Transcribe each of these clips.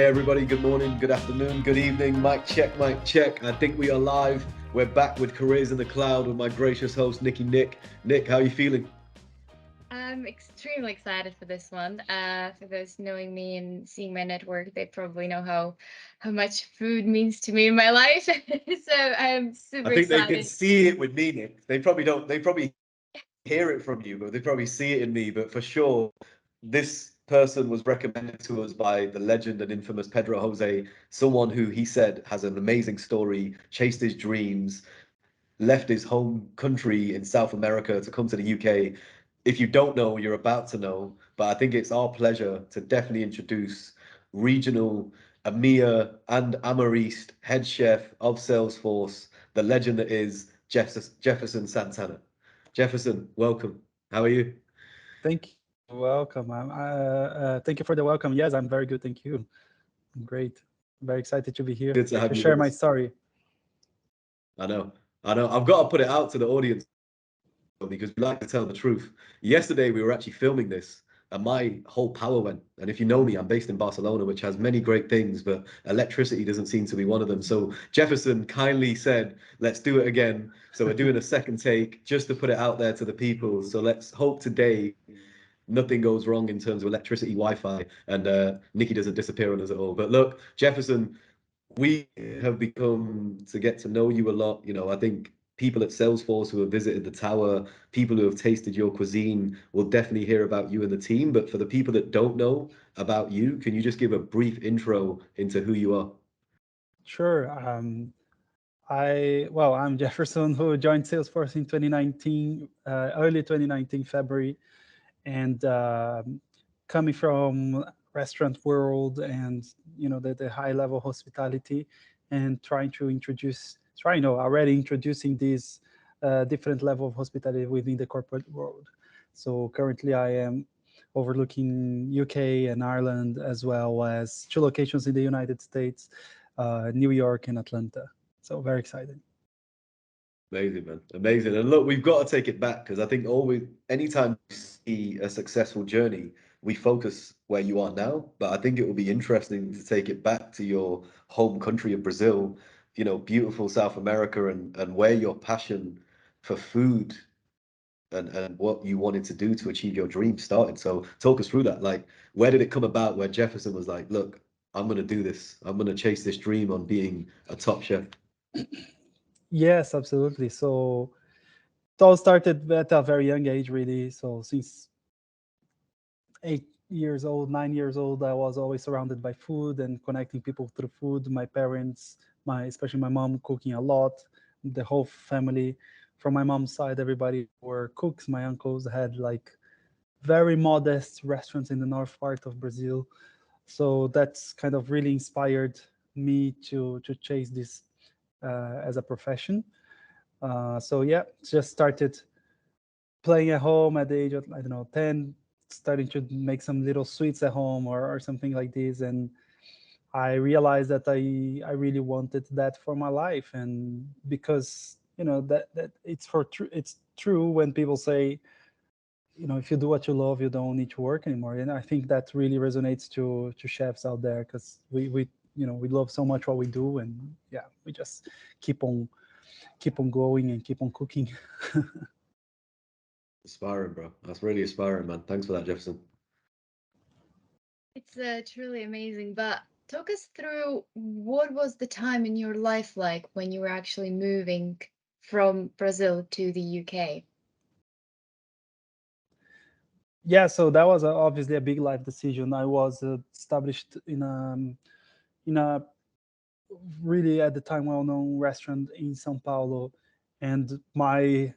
Hey everybody, good morning, good afternoon, good evening. Mic check, mic check. I think we are live. We're back with Careers in the Cloud with my gracious host, Nick. Nick, how are you feeling? I'm extremely excited for this one. For those knowing me and seeing my network, they probably know how much food means to me in my life. So I'm I super think they can excited. see it with me, Nick. They probably don't, they probably hear it from you, but they probably see it in me. But for sure, this person was recommended to us by the legend and infamous Pedro Jose, someone who he said has an amazing story, chased his dreams, left his home country in South America to come to the UK. If you don't know, you're about to know. But I think it's our pleasure to definitely introduce regional EMEA and AMER East head chef of Salesforce, the legend that is Jefferson Santana. Jefferson, welcome. How are you? Thank you. Welcome. Thank you for the welcome. Yes, I'm very good. Thank you. I'm great. Very excited to be here Good to to have you share with my us. story. I know. I've got to put it out to the audience because we like to tell the truth. Yesterday we were actually filming this and my whole power went. And if you know me, I'm based in Barcelona, which has many great things, but electricity doesn't seem to be one of them. So Jefferson kindly said, let's do it again. So we're doing a second take just to put it out there to the people. So let's hope today nothing goes wrong in terms of electricity, Wi-Fi, and Niki doesn't disappear on us at all. But look, Jefferson, we have become to get to know you a lot. You know, I think people at Salesforce who have visited the tower, people who have tasted your cuisine will definitely hear about you and the team. But for the people that don't know about you, can you just give a brief intro into who you are? Sure. I'm Jefferson, who joined Salesforce in 2019, early 2019 February, and coming from restaurant world and the high level hospitality, and already introducing this different level of hospitality within the corporate world. So currently I am overlooking UK and Ireland, as well as two locations in the United States, New York and Atlanta. So very excited. Amazing, man. Amazing. And look, we've got to take it back because I think always, anytime we see a successful journey, we focus where you are now. But I think it will be interesting to take it back to your home country of Brazil, you know, beautiful South America and where your passion for food and what you wanted to do to achieve your dream started. So talk us through that. Like, where did it come about where Jefferson was like, look, I'm going to do this. I'm going to chase this dream on being a top chef. Yes, absolutely. So it all started at a very young age, really. So since 8 years old, 9 years old, I was always surrounded by food and connecting people through food. My parents, especially my mom, cooking a lot. The whole family, from my mom's side, everybody were cooks. My uncles had like very modest restaurants in the north part of Brazil. So that's kind of really inspired me to chase this as a profession. So yeah, just started playing at home at the age of, I don't know, 10, starting to make some little sweets at home, or something like this. And I realized that I really wanted that for my life. And because that it's true when people say, if you do what you love, you don't need to work anymore. And I think that really resonates to chefs out there, because we love so much what we do. And yeah, we just keep on going and keep on cooking. Aspiring, bro. That's really aspiring, man. Thanks for that, Jefferson. It's truly amazing. But talk us through, what was the time in your life like when you were actually moving from Brazil to the UK? Yeah, so that was obviously a big life decision. I was established in a really, at the time, well-known restaurant in São Paulo, and my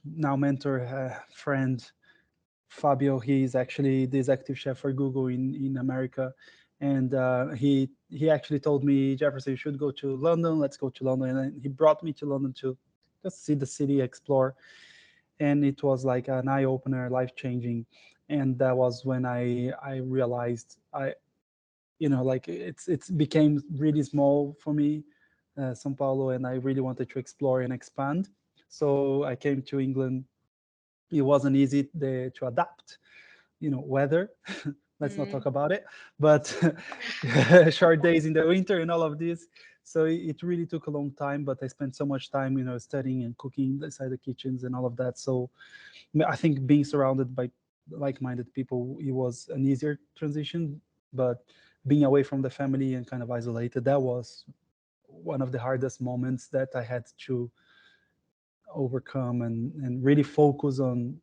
now mentor, friend Fabio, he's actually the executive chef for Google in America, and he actually told me, Jefferson, you should go to London. Let's go to London. And then he brought me to London to just see the city, explore, and it was like an eye opener, life changing. And that was when I realized, like it's became really small for me, São Paulo, and I really wanted to explore and expand. So I came to England. It wasn't easy to adapt, weather, let's not talk Mm, about it. But short days in the winter and all of this. So it really took a long time, but I spent so much time, studying and cooking inside the kitchens and all of that. So I think being surrounded by like-minded people, it was an easier transition. But being away from the family and kind of isolated, that was one of the hardest moments that I had to overcome and really focus on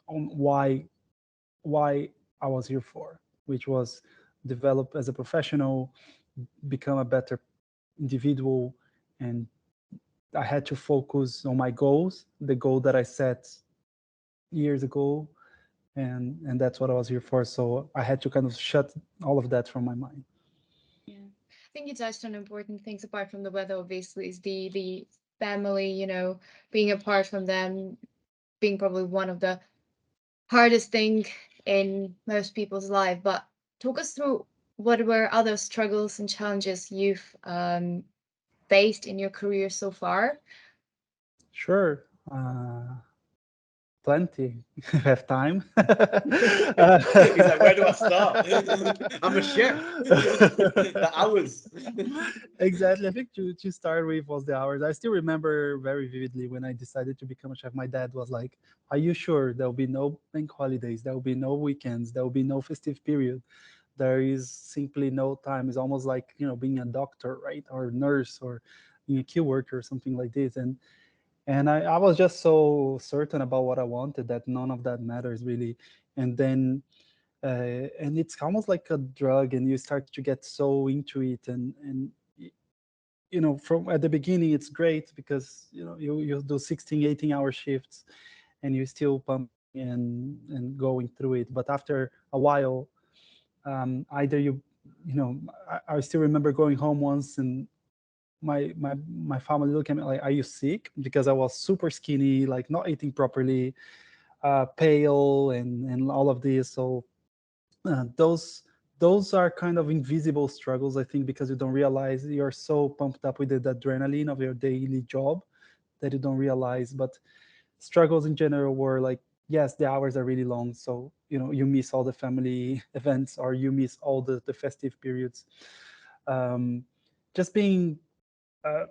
why I was here for, which was develop as a professional, become a better individual, and I had to focus on my goals, the goal that I set years ago, and that's what I was here for. So I had to kind of shut all of that from my mind. yeah. I think you touched on important things apart from the weather, obviously, is the family, being apart from them, being probably one of the hardest thing in most people's life. But talk us through what were other struggles and challenges you've faced in your career so far. Sure. Plenty. I have time. Uh, He's like, where do I start? I'm a chef. The hours. exactly. I think to start with was the hours. I still remember very vividly when I decided to become a chef. My dad was like, "Are you sure there will be no bank holidays? There will be no weekends. There will be no festive period. There is simply no time." It's almost like being a doctor, right, or nurse, or being a key worker, or something like this. And I was just so certain about what I wanted that none of that matters really. And then and it's almost like a drug, and you start to get so into it, and from at the beginning it's great because you do 16, 18 hour shifts, and you're still pumping and going through it. But after a while, either I still remember going home once, and my family look at me like, "Are you sick?" Because I was super skinny, like not eating properly, pale, and all of this. So those are kind of invisible struggles, I think, because you don't realize you're so pumped up with the adrenaline of your daily job that you don't realize. But struggles in general were like, yes, the hours are really long, so you miss all the family events, or you miss all the festive periods. um, just being uh,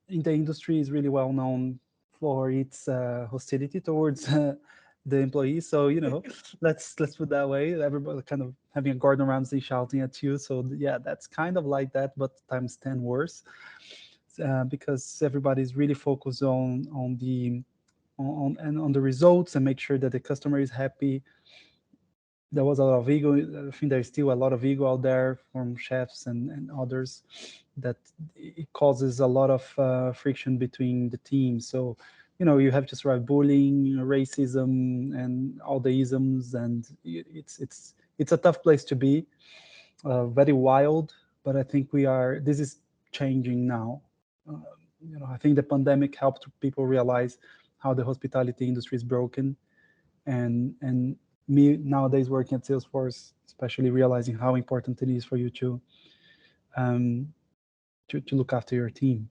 in the industry is really well known for its hostility towards the employees. So let's put that way. Everybody kind of having a Gordon Ramsay shouting at you. So yeah, that's kind of like that, but times 10 worse, because everybody's really focused on the results and make sure that the customer is happy. There was a lot of ego. I think there's still a lot of ego out there from chefs and others, that it causes a lot of friction between the teams. So, you have to survive bullying, racism, and all the isms, and it's a tough place to be. Very wild, but I think This is changing now. Uh, I think the pandemic helped people realize how the hospitality industry is broken, and me nowadays working at Salesforce, especially realizing how important it is for you um, to look after your team.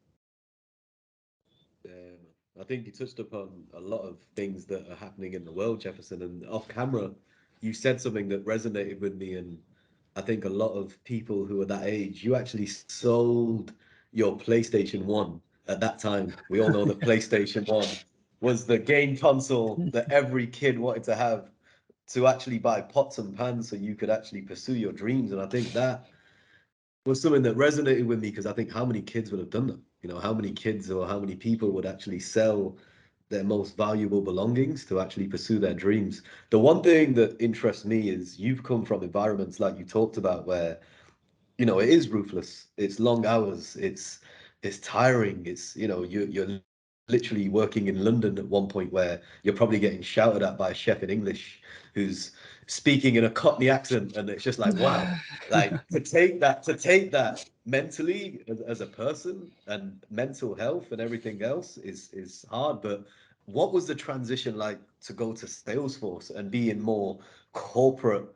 Yeah, I think you touched upon a lot of things that are happening in the world, Jefferson. And off camera, you said something that resonated with me. And I think a lot of people who are that age, you actually sold your PlayStation 1 at that time. We all know that PlayStation 1 was the game console that every kid wanted to have, to actually buy pots and pans so you could actually pursue your dreams. And I think that was something that resonated with me, because I think how many kids would have done that? How many kids or how many people would actually sell their most valuable belongings to actually pursue their dreams? The one thing that interests me is you've come from environments like you talked about where it is ruthless. It's long hours. It's tiring. You're literally working in London at one point where you're probably getting shouted at by a chef in English who's speaking in a Cockney accent, and it's just like, wow, like to take that mentally as a person, and mental health and everything else is hard. But what was the transition like to go to Salesforce and be in more corporate,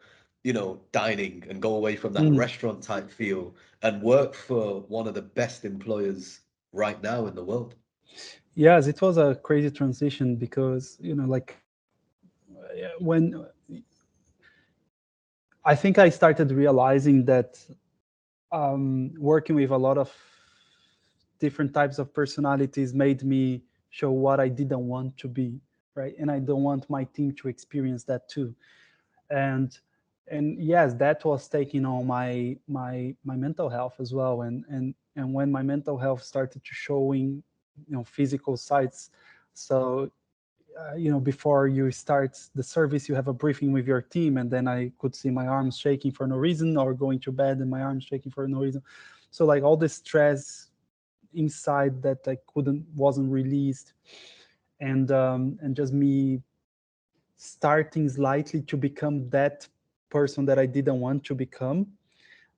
dining, and go away from that Mm. restaurant type feel and work for one of the best employers right now in the world? Yes, it was a crazy transition because like when I think I started realizing that working with a lot of different types of personalities made me show what I didn't want to be, right? And I don't want my team to experience that too. And yes, that was taking on my mental health as well. And when my mental health started to showing, physical sides. So before you start the service, you have a briefing with your team, and then I could see my arms shaking for no reason, or going to bed and my arms shaking for no reason. So like all the stress inside that I wasn't released, and just me starting slightly to become that person that I didn't want to become.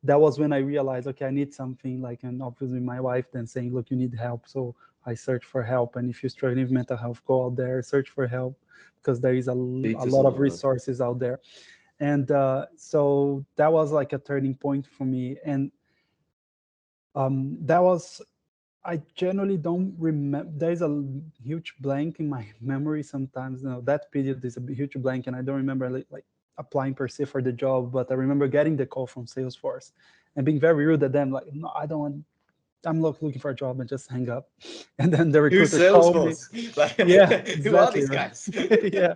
That was when I realized, okay, I need something like, and obviously my wife then saying, look, you need help. So I searched for help. And if you're struggling with mental health, go out there, search for help, because there is a Speak to lot of someone, man. resources out there. And so that was like a turning point for me. And that was, I generally don't remember. There's a huge blank in my memory sometimes. That period is a huge blank, and I don't remember like applying per se for the job. But I remember getting the call from Salesforce and being very rude at them, like, "No, I don't want. I'm looking for a job," and just hang up. And then the Who's recruiter called me. Salesforce? Like, Yeah, who are exactly these right. guys? Yeah.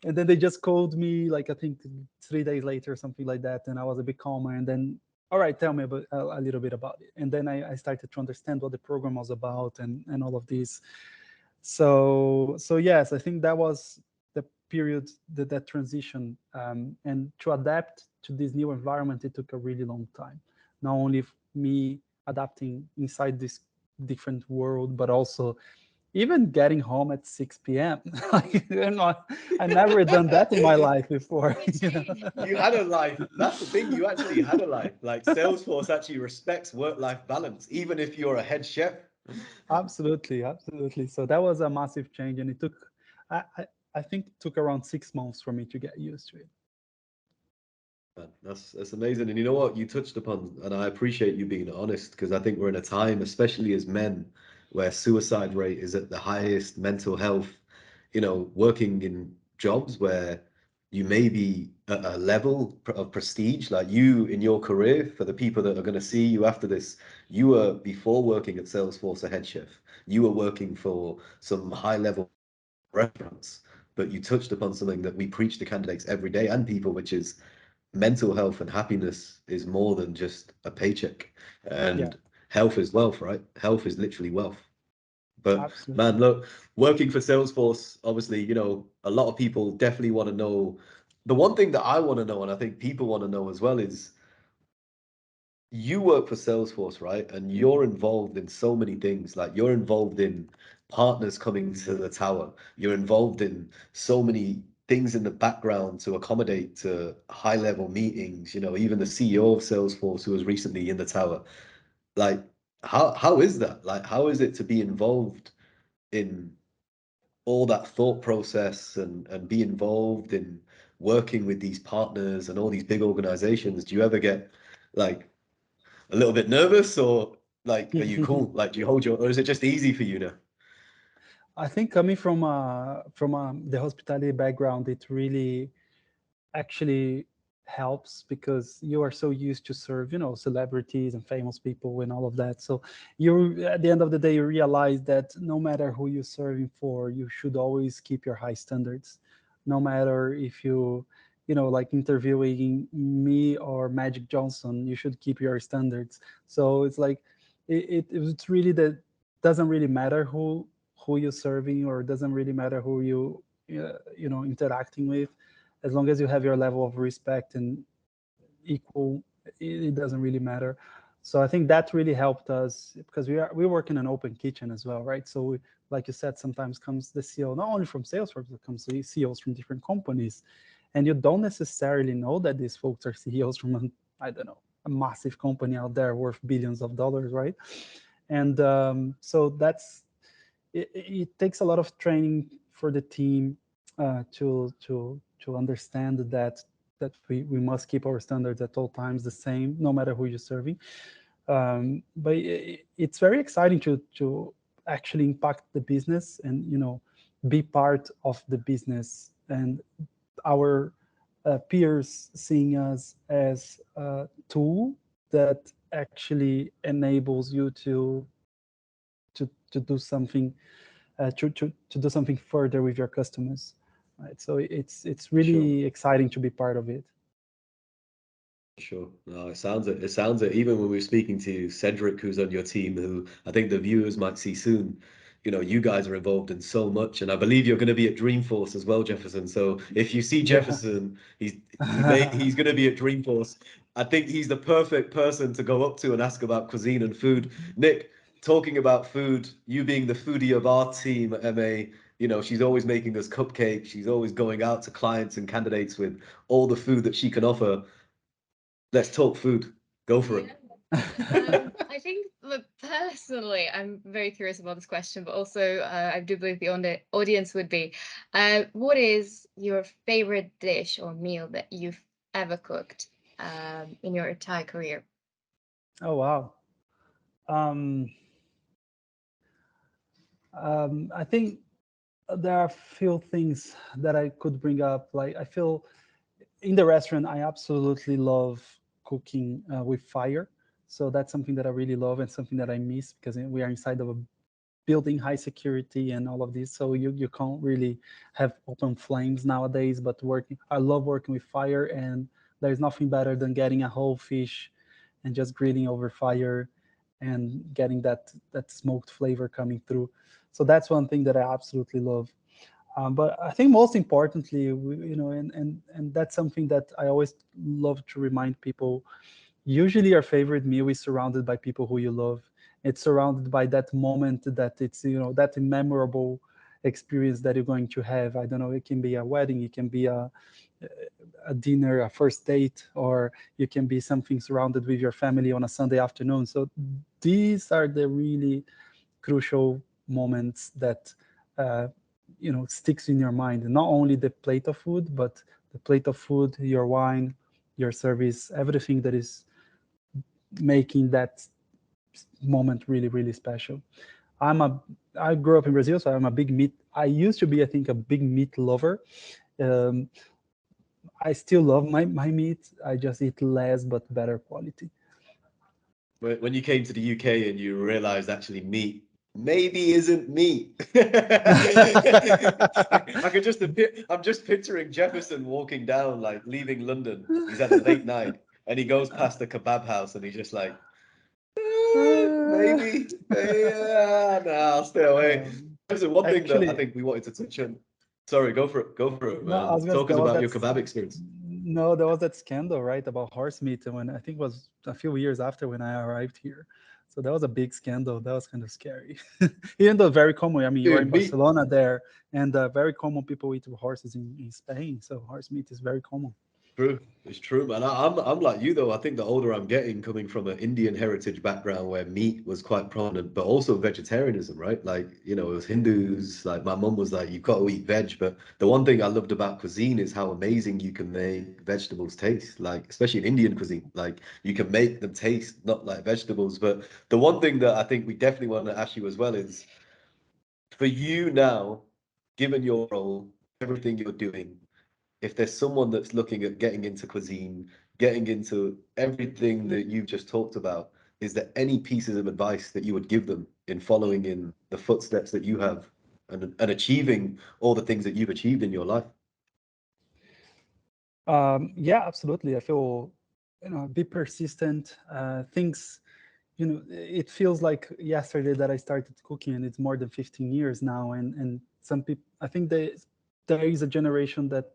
And then they just called me, like, I think 3 days later or something like that, and I was a bit calmer. And then, all right, tell me about a little bit about it. And then I started to understand what the program was about, and all of this. So yes, I think that was the period, that transition, and to adapt to this new environment, it took a really long time. Not only me adapting inside this different world, but also even getting home at 6 p.m. Like, I never done that in my life before. You had a life. That's the thing. You actually had a life. Like Salesforce actually respects work-life balance, even if you're a head chef. Absolutely, absolutely. So that was a massive change, and it took, I, I, I think it took around 6 months for me to get used to it. Man, that's amazing. And you know what you touched upon, and I appreciate you being honest, because I think we're in a time, especially as men, where suicide rate is at the highest, mental health, working in jobs where you may be at a level of prestige, like you in your career, for the people that are going to see you after this, you were before working at Salesforce a head chef. You were working for some high level restaurants, but you touched upon something that we preach to candidates every day and people, which is mental health and happiness is more than just a paycheck. Yeah, And health is wealth, right? Health is literally wealth. But man, absolutely. look, working for Salesforce, obviously, a lot of people definitely want to know. The one thing that I want to know, and I think people want to know as well, is you work for Salesforce, right? And you're involved in so many things. Like you're involved in partners coming to the tower. You're involved in so many things in the background to accommodate to high level meetings. Even the CEO of Salesforce who was recently in the tower. Like, how is that? Like, how is it to be involved in all that thought process and be involved in working with these partners and all these big organizations? Do you ever get like a little bit nervous, or like are you cool? Like, do you hold your, or is it just easy for you now? I think coming from the hospitality background, it really actually helps, because you are so used to serve, celebrities and famous people and all of that. So you, at the end of the day, you realize that no matter who you're serving for, you should always keep your high standards. No matter if like interviewing me or Magic Johnson, you should keep your standards. So it's like, it's really that, doesn't really matter who you're serving, or doesn't really matter who interacting with, as long as you have your level of respect and equal, it doesn't really matter. So I think that really helped us, because we work in an open kitchen as well, right? So like you said, sometimes comes the CEO not only from Salesforce, but comes the CEOs from different companies, and you don't necessarily know that these folks are CEOs from I don't know, a massive company out there worth billions of dollars, right? And so it takes a lot of training for the team, to understand that we must keep our standards at all times the same, no matter who you're serving. But it's very exciting to actually impact the business, and be part of the business, and our peers seeing us as a tool that actually enables you to do something to do something further with your customers, right? So it's Sure. really exciting to be part of it. Sure. No, it sounds it. It sounds it. Even when we were speaking to Cedric, who's on your team, who I think the viewers might see soon, you guys are involved in so much, and I believe you're going to be at Dreamforce as well, Jefferson. So if you see Yeah. Jefferson, he's going to be at Dreamforce. I think he's the perfect person to go up to and ask about cuisine and food. Nick, talking about food, you being the foodie of our team at MA, she's always making us cupcakes. She's always going out to clients and candidates with all the food that she can offer. Let's talk food. Go for Yeah. it. I think, look, personally, I'm very curious about this question, but also I do believe the audience would be. What is your favorite dish or meal that you've ever cooked in your entire career? Oh wow. um, I think there are a few things that I could bring up. Like, I feel in the restaurant, I absolutely love cooking with fire. So that's something that I really love and something that I miss, because we are inside of a building, high security and all of this. So you can't really have open flames nowadays, but I love working with fire, and there's nothing better than getting a whole fish and just grilling over fire and getting that smoked flavor coming through. So that's one thing that I absolutely love. But I think most importantly, and that's something that I always love to remind people. Usually, your favorite meal is surrounded by people who you love. It's surrounded by that moment that it's that memorable experience that you're going to have. I don't know. It can be a wedding. It can be a dinner, a first date, or you can be something surrounded with your family on a Sunday afternoon. So these are the really crucial moments that sticks in your mind. Not only the plate of food, but the plate of food, your wine, your service, everything that is making that moment really, really special. I grew up in Brazil, so I'm a big meat. I used to be, I think, a big meat lover. um, I still love my meat. I just eat less but better quality. When you came to the UK and you realized actually meat maybe isn't meat. I could just I'm just picturing Jefferson walking down, like leaving London. He's had a late night and he goes past the kebab house and he's just like, maybe, no, I'll stay away. There's one thing that I Actually, think we wanted to touch on. Sorry, go for it, no, I man. was gonna. Talk us There was about that. your kebab experience. No, there was that scandal, right, about horse meat when I think it was a few years after when I arrived here. So that was a big scandal. That was kind of scary, even though very common. I mean, you are in Dude, meat. Barcelona there, and very common people eat horses in Spain. So horse meat is very common. True, it's true, man. I'm like you though. I think the older I'm getting, coming from an Indian heritage background where meat was quite prominent, but also vegetarianism, right? Like, it was Hindus. Like my mum was like, you've got to eat veg. But the one thing I loved about cuisine is how amazing you can make vegetables taste. Like, especially in Indian cuisine, like you can make them taste not like vegetables. But the one thing that I think we definitely want to ask you as well is for you now, given your role, everything you're doing, if there's someone that's looking at getting into cuisine, getting into everything that you've just talked about, is there any pieces of advice that you would give them in following in the footsteps that you have and achieving all the things that you've achieved in your life? Yeah, absolutely. I feel, be persistent. Things, it feels like yesterday that I started cooking, and it's more than 15 years now. And some people, I think there is a generation that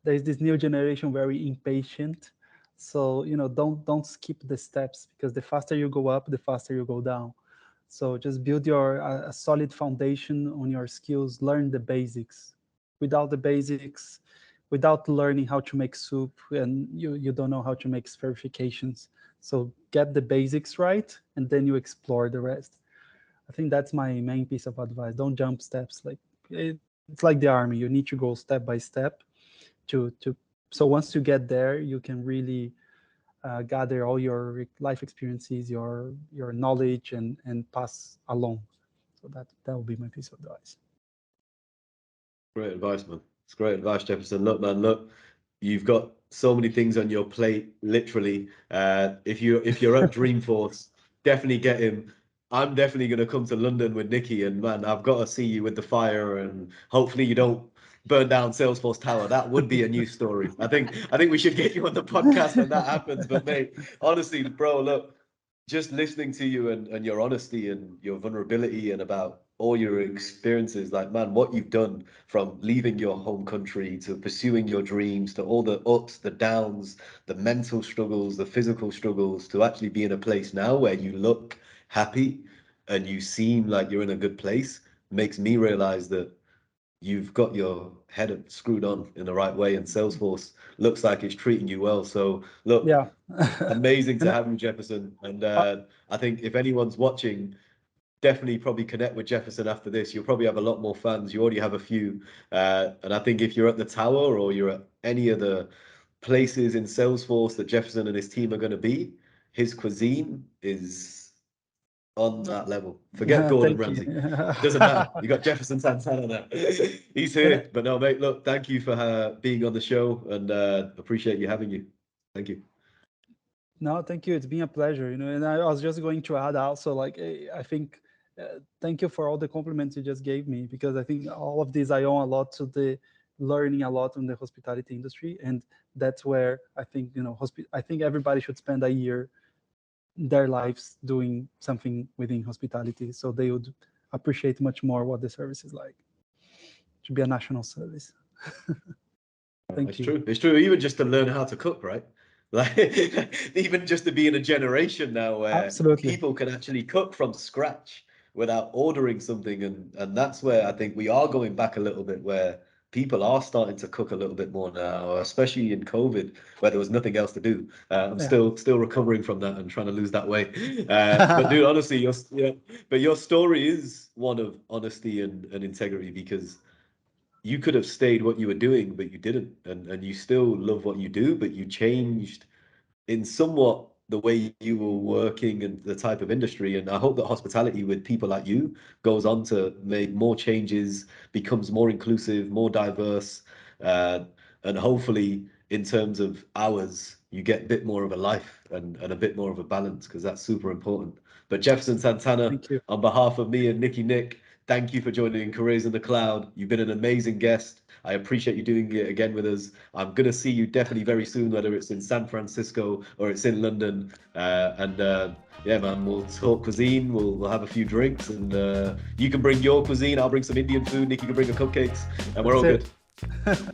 there is this new generation very impatient. So don't skip the steps, because the faster you go up, the faster you go down. So just build your a solid foundation on your skills. Learn the basics. Without the basics, without learning how to make soup, and you don't know how to make verifications. So get the basics right, and then you explore the rest. I think that's my main piece of advice. Don't jump steps. Like, it's like the army. You need to go step by step to so once you get there, you can really gather all your life experiences, your knowledge, and pass along. So that would be my piece of advice. Great advice, man. It's great advice, Jefferson. Look, man, look. you've got so many things on your plate, literally. If you're at Dreamforce, definitely get him. I'm definitely gonna come to London with Niki, and man, I've got to see you with the fire, and hopefully you don't burn down Salesforce Tower. That would be a new story. I think we should get you on the podcast when that happens. But mate, honestly, bro, look, just listening to you and your honesty and your vulnerability and about all your experiences, like man, what you've done from leaving your home country to pursuing your dreams, to all the ups, the downs, the mental struggles, the physical struggles, to actually be in a place now where you look happy and you seem like you're in a good place, makes me realize that you've got your head screwed on in the right way, and Salesforce looks like it's treating you well. So look, Yeah. amazing to And have you, Jefferson. And uh, I think if anyone's watching, definitely probably connect with Jefferson after this. You'll probably have a lot more fans. You already have a few. And I think if you're at the tower or you're at any of the places in Salesforce that Jefferson and his team are going to be, his cuisine is on that level. Forget Gordon thank you. Ramsay. Doesn't matter. You got Jefferson Santana now. He's And here. But no, mate, look, thank you for being on the show, and appreciate you having you. Thank you. No, thank you. It's been a pleasure. And I was just going to add also, like, I think, thank you for all the compliments you just gave me, because I think all of this I owe a lot to the learning a lot in the hospitality industry, and that's where I think I think everybody should spend a year their lives doing something within hospitality, so they would appreciate much more what the service is like. It should be a national service. Thank It's you. true. It's true. Even just to learn how to cook, right? Like even just to be in a generation now where Absolutely. people can actually cook from scratch without ordering something, and that's where I think we are going back a little bit, where people are starting to cook a little bit more now, especially in COVID, where there was nothing else to do. I'm Yeah. still recovering from that and trying to lose that weight. But dude, honestly, your story is one of honesty and integrity, because you could have stayed what you were doing, but you didn't, and you still love what you do, but you changed in somewhat the way you were working and the type of industry. And I hope that hospitality with people like you goes on to make more changes, becomes more inclusive, more diverse, uh, and hopefully in terms of hours, you get a bit more of a life and a bit more of a balance, because that's super important. But Jefferson Santana, Thank you. on behalf of me and Nick, thank you for joining Careers in the Cloud. You've been an amazing guest. I appreciate you doing it again with us. I'm going to see you definitely very soon, whether it's in San Francisco or it's in London. Yeah, man, we'll talk cuisine. We'll have a few drinks, and you can bring your cuisine. I'll bring some Indian food. Niki can bring the cupcakes, and we're all That's good.